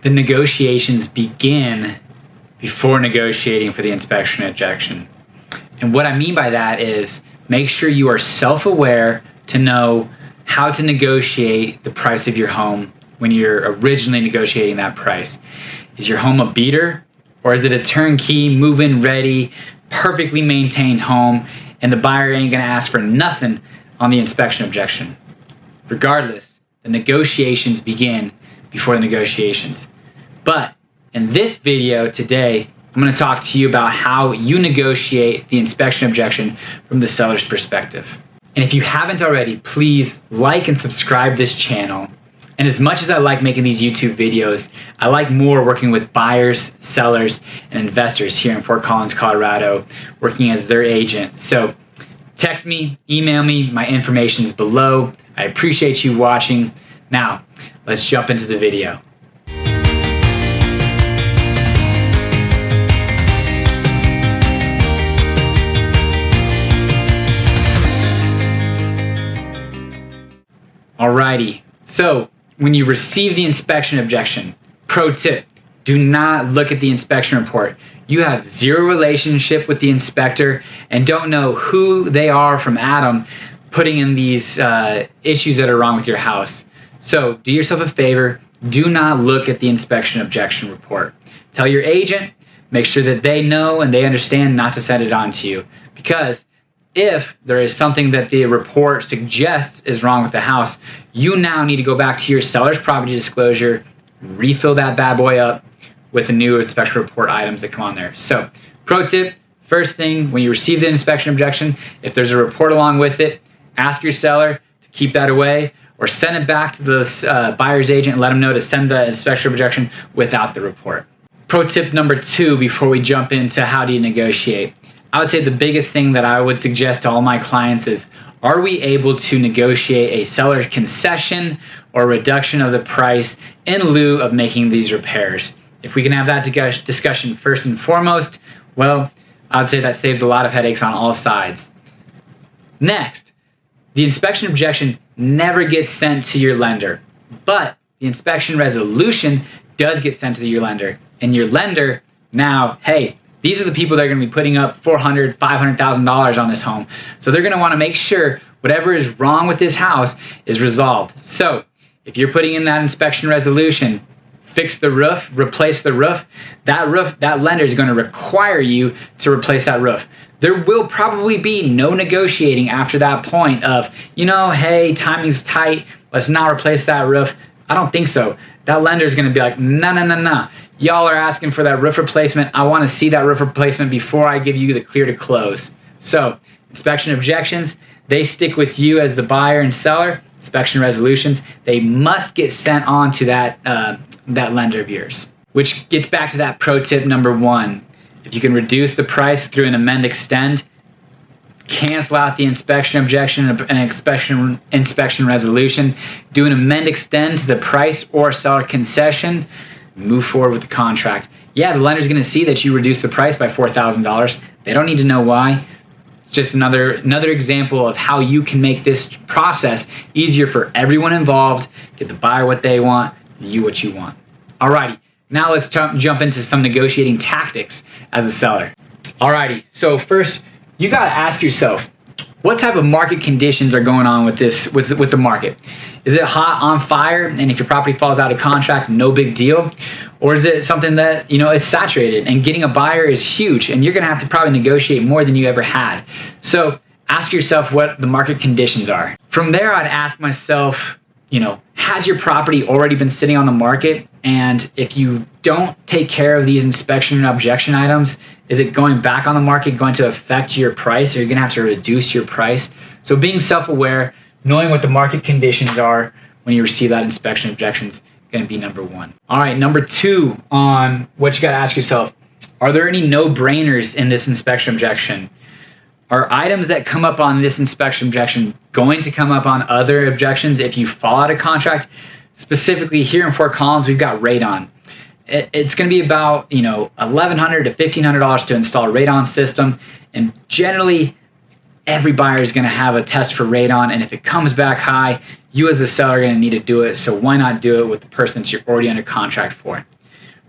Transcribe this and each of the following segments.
the negotiations begin before negotiating for the inspection objection. And what I mean by that is make sure you are self-aware to know how to negotiate the price of your home when you're originally negotiating that price. Is your home a beater, or is it a turnkey, move-in ready, perfectly maintained home, and the buyer ain't gonna ask for nothing on the inspection objection? Regardless, the negotiations begin before the negotiations. But in this video today, I'm going to talk to you about how you negotiate the inspection objection from the seller's perspective. And if you haven't already, please like and subscribe this channel. And as much as I like making these YouTube videos, I like more working with buyers, sellers, and investors here in Fort Collins, Colorado, working as their agent. So text me, email me, my information is below. I appreciate you watching. Now, let's jump into the video. Alrighty, so when you receive the inspection objection, pro tip, do not look at the inspection report. You have zero relationship with the inspector and don't know who they are from Adam putting in these issues that are wrong with your house. So do yourself a favor, do not look at the inspection objection report. Tell your agent, make sure that they know and they understand not to send it on to you. Because if there is something that the report suggests is wrong with the house, you now need to go back to your seller's property disclosure, refill that bad boy up with the new inspection report items that come on there. So, pro tip, first thing, when you receive the inspection objection, if there's a report along with it, ask your seller to keep that away or send it back to the buyer's agent and let them know to send the inspection objection without the report. Pro tip number 2, before we jump into how do you negotiate, I would say the biggest thing that I would suggest to all my clients is, are we able to negotiate a seller concession or reduction of the price in lieu of making these repairs? If we can have that discussion first and foremost, well, I would say that saves a lot of headaches on all sides. Next, the inspection objection never gets sent to your lender, but the inspection resolution does get sent to your lender. And your lender now, hey, these are the people that are going to be putting up $400,000, $500,000 on this home. So they're going to want to make sure whatever is wrong with this house is resolved. So if you're putting in that inspection resolution, fix the roof, replace the roof, that lender is going to require you to replace that roof. There will probably be no negotiating after that point of, hey, timing's tight, let's not replace that roof. I don't think so. That lender is going to be like, no. Y'all are asking for that roof replacement. I want to see that roof replacement before I give you the clear to close. So, inspection objections, they stick with you as the buyer and seller. Inspection resolutions, they must get sent on to that lender of yours. Which gets back to that pro tip number 1. If you can reduce the price through an amend extend, cancel out the inspection objection and inspection resolution, do an amend extend to the price or seller concession, move forward with the contract. Yeah, the lender's going to see that you reduced the price by $4,000. They don't need to know why. It's just another example of how you can make this process easier for everyone involved, get the buyer what they want, you what you want. Alrighty, now let's jump into some negotiating tactics as a seller. Alrighty, so first, you got to ask yourself, what type of market conditions are going on with the market? Is it hot, on fire, and if your property falls out of contract, no big deal? Or is it something that, is saturated and getting a buyer is huge and you're going to have to probably negotiate more than you ever had? So ask yourself what the market conditions are. From there, I'd ask myself, has your property already been sitting on the market? And if you don't take care of these inspection and objection items, is it going back on the market going to affect your price, or you're going to have to reduce your price? So being self-aware, knowing what the market conditions are when you receive that inspection objection is going to be number 1. All right, number 2 on what you got to ask yourself, are there any no-brainers in this inspection objection? Are items that come up on this inspection objection going to come up on other objections if you fall out of contract? Specifically here in Fort Collins, we've got radon. It's going to be about $1,100 to $1,500 to install a radon system, and generally every buyer is going to have a test for radon, and if it comes back high, you as a seller are going to need to do it, so why not do it with the person that you're already under contract for?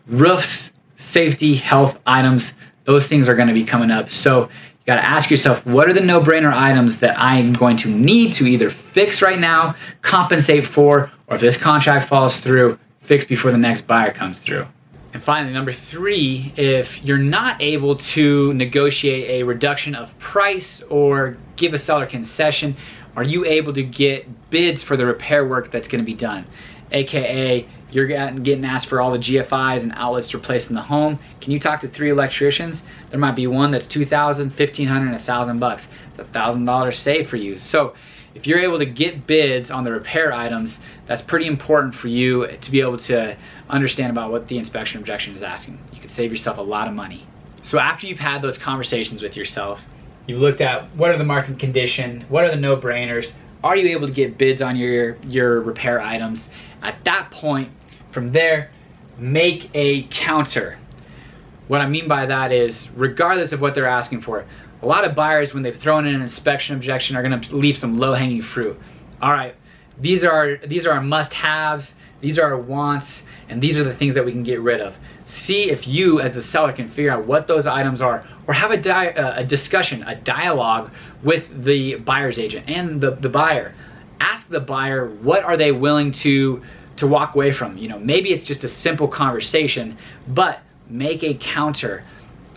Roofs, safety, health items, those things are going to be coming up. So you got to ask yourself, what are the no-brainer items that I'm going to need to either fix right now, compensate for, or if this contract falls through, fix before the next buyer comes through. And finally, number 3, if you're not able to negotiate a reduction of price or give a seller concession, are you able to get bids for the repair work that's going to be done? AKA, you're getting asked for all the GFIs and outlets replaced in the home. Can you talk to 3 electricians? There might be one that's $2,000, $1,500, and $1,000. It's $1,000 saved for you. So if you're able to get bids on the repair items, that's pretty important for you to be able to understand about what the inspection objection is asking. You can save yourself a lot of money. So after you've had those conversations with yourself, you've looked at what are the market conditions, what are the no-brainers, are you able to get bids on your repair items? At that point, from there, make a counter. What I mean by that is, regardless of what they're asking for, a lot of buyers, when they've thrown in an inspection objection, are going to leave some low-hanging fruit. All right, these are our must-haves, these are our wants, and these are the things that we can get rid of. See if you, as a seller, can figure out what those items are, or have a discussion, a dialogue with the buyer's agent and the buyer. Ask the buyer, what are they willing to walk away from? You know, maybe it's just a simple conversation, but make a counter.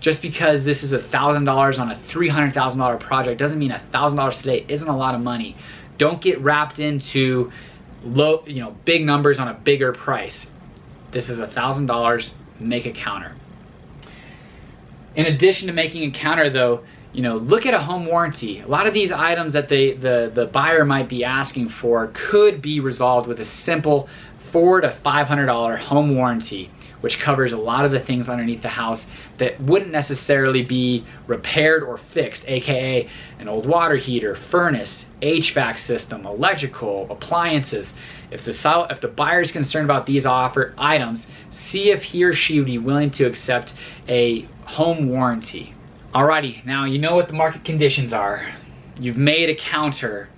Just because this is $1,000 on a $300,000 project doesn't mean $1,000 today isn't a lot of money. Don't get wrapped into big numbers on a bigger price. This is $1,000, make a counter. In addition to making a counter though, look at a home warranty. A lot of these items that the buyer might be asking for could be resolved with a simple $400 to $500 home warranty, which covers a lot of the things underneath the house that wouldn't necessarily be repaired or fixed, aka an old water heater, furnace, HVAC system, electrical, appliances. If the buyer is concerned about these offered items, see if he or she would be willing to accept a home warranty. Alrighty, now you know what the market conditions are. You've made a counter,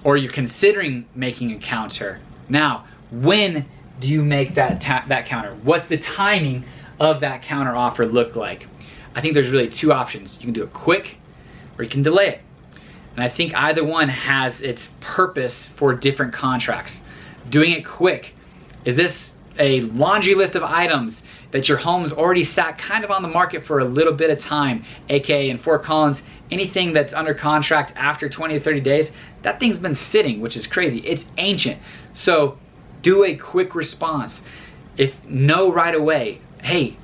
or you're considering making a counter. Now, when do you make that counter? What's the timing of that counter offer look like? I think there's really 2 options. You can do it quick, or you can delay it. And I think either one has its purpose for different contracts. Doing it quick, is this a laundry list of items that your home's already sat kind of on the market for a little bit of time, aka in Fort Collins, anything that's under contract after 20 to 30 days, that thing's been sitting, which is crazy. It's ancient. So do a quick response. If no right away, hey,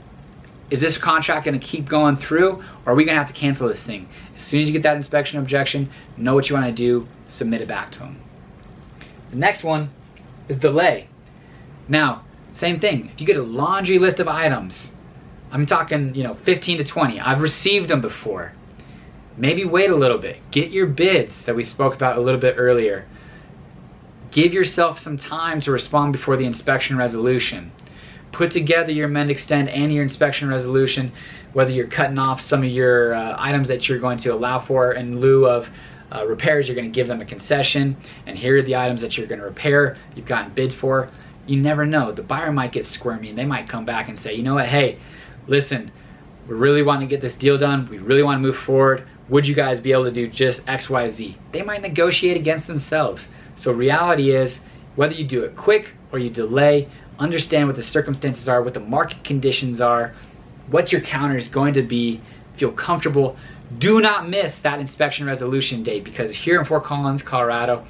is this contract gonna keep going through, or are we gonna have to cancel this thing? As soon as you get that inspection objection, know what you wanna do, submit it back to them. The next one is delay. Now, same thing, if you get a laundry list of items, I'm talking 15 to 20, I've received them before. Maybe wait a little bit, get your bids that we spoke about a little bit earlier. Give yourself some time to respond before the inspection resolution. Put together your amend, extend, and your inspection resolution, whether you're cutting off some of your items that you're going to allow for in lieu of repairs, you're going to give them a concession, and here are the items that you're going to repair, you've gotten bids for. You never know. The buyer might get squirmy, and they might come back and say, you know what, hey, listen, we really want to get this deal done, we really want to move forward, would you guys be able to do just X, Y, Z? They might negotiate against themselves. So reality is, whether you do it quick or you delay, understand what the circumstances are, what the market conditions are, what your counter is going to be, feel comfortable. Do not miss that inspection resolution date, because here in Fort Collins, Colorado,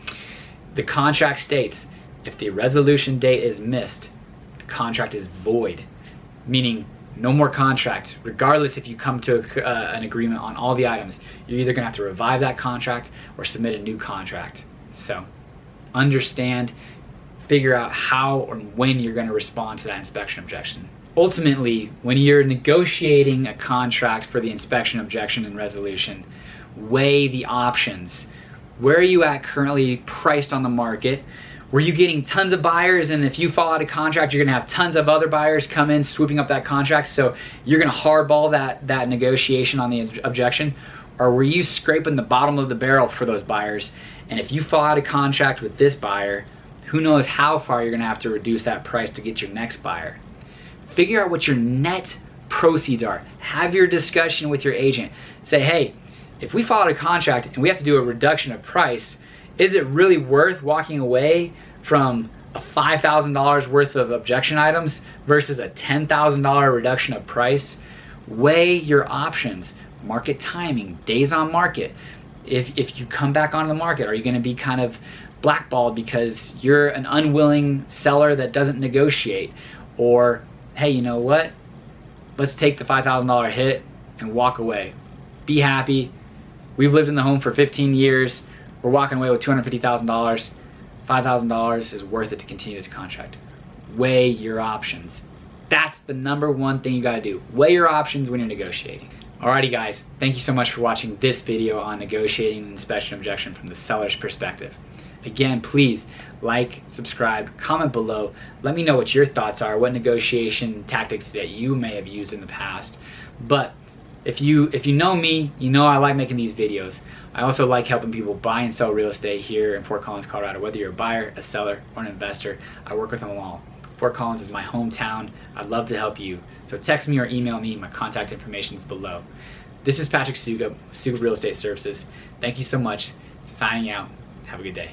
the contract states if the resolution date is missed, the contract is void, meaning no more contract. Regardless if you come to an agreement on all the items, you're either going to have to revive that contract or submit a new contract. So understand, figure out how or when you're going to respond to that inspection objection. Ultimately, when you're negotiating a contract for the inspection objection and resolution, weigh the options. Where are you at currently priced on the market? Were you getting tons of buyers, and if you fall out of contract, you're going to have tons of other buyers come in swooping up that contract, so you're going to hardball that negotiation on the objection? Or were you scraping the bottom of the barrel for those buyers, and if you fall out of contract with this buyer, who knows how far you're gonna have to reduce that price to get your next buyer. Figure out what your net proceeds are. Have your discussion with your agent. Say, hey, if we followed a contract and we have to do a reduction of price, is it really worth walking away from a $5,000 worth of objection items versus a $10,000 reduction of price? Weigh your options. Market timing, days on market. If you come back onto the market, are you going to be kind of blackballed because you're an unwilling seller that doesn't negotiate? Or, hey, you know what? Let's take the $5,000 hit and walk away. Be happy. We've lived in the home for 15 years. We're walking away with $250,000. $5,000 is worth it to continue this contract. Weigh your options. That's the number one thing you gotta do. Weigh your options when you're negotiating. Alrighty guys, thank you so much for watching this video on negotiating an inspection objection from the seller's perspective. Again, please like, subscribe, comment below. Let me know what your thoughts are, what negotiation tactics that you may have used in the past. But if you know me, you know I like making these videos. I also like helping people buy and sell real estate here in Fort Collins, Colorado. Whether you're a buyer, a seller, or an investor, I work with them all. Fort Collins is my hometown. I'd love to help you. So text me or email me. My contact information is below. This is Patrick Soukup, Soukup Real Estate Services. Thank you so much. Signing out. Have a good day.